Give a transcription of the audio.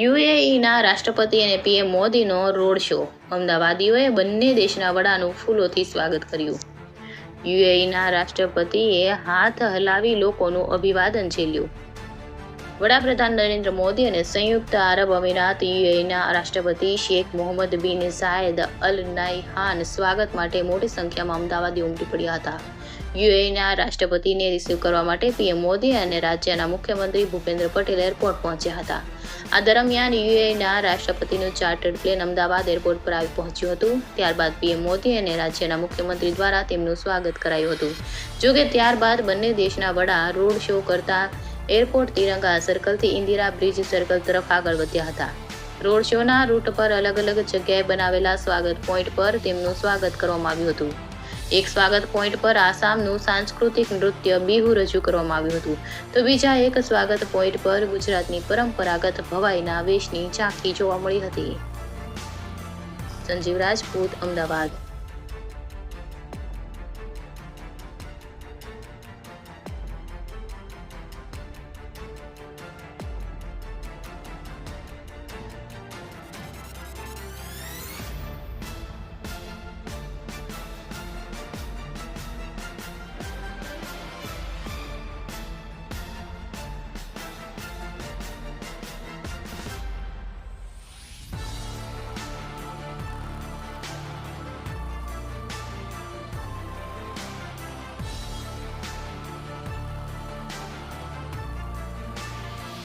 યુએઈના રાષ્ટ્રપતિ અને પીએમ મોદીનો રોડ શો. અમદાવાદીઓએ બંને દેશના વડાનું ફૂલોથી સ્વાગત કર્યું. યુએઈના રાષ્ટ્રપતિએ હાથ હલાવી લોકોનું અભિવાદન ઝીલ્યું. વડાપ્રધાન નરેન્દ્ર મોદી અને સંયુક્ત આરબ અમીરાત યુએઈના રાષ્ટ્રપતિ શેખ મોહમ્મદ બિન ઝાયદ અલ નહયાન સ્વાગત માટે મોટી સંખ્યામાં અમદાવાદી ઉમટી પડ્યા હતા. યુએઈના રાષ્ટ્રપતિને રિસીવ કરવા માટે પીએમ મોદી અને રાજ્યના મુખ્યમંત્રી ભૂપેન્દ્ર પટેલ એરપોર્ટ પહોંચ્યા હતા. આ દરમિયાન યુએઈના રાષ્ટ્રપતિનું ચાર્ટર્ડ પ્લેન અમદાવાદ એરપોર્ટ પર આવી પહોંચ્યું હતું. ત્યારબાદ પીએમ મોદી અને રાજ્યના મુખ્યમંત્રી દ્વારા તેમનું સ્વાગત કરાયું હતું. જોકે ત્યારબાદ બંને દેશના વડા રોડ શો કરતા એરપોર્ટ તિરંગા સર્કલથી ઇન્દિરા બ્રિજ સર્કલ તરફ આગળ વધ્યા હતા. રોડ શોના રૂટ પર અલગ અલગ જગ્યાએ બનાવેલા સ્વાગત પોઈન્ટ પર તેમનું સ્વાગત કરવામાં આવ્યું હતું. એક સ્વાગત પોઈન્ટ પર આસામનું સાંસ્કૃતિક નૃત્ય બિહુ રજૂ કરવામાં આવ્યું હતું, તો બીજા એક સ્વાગત પોઈન્ટ પર ગુજરાતની પરંપરાગત ભવાઈના વેશની ઝાંખી જોવા મળી હતી. સંજીવ રાજપૂત, અમદાવાદ.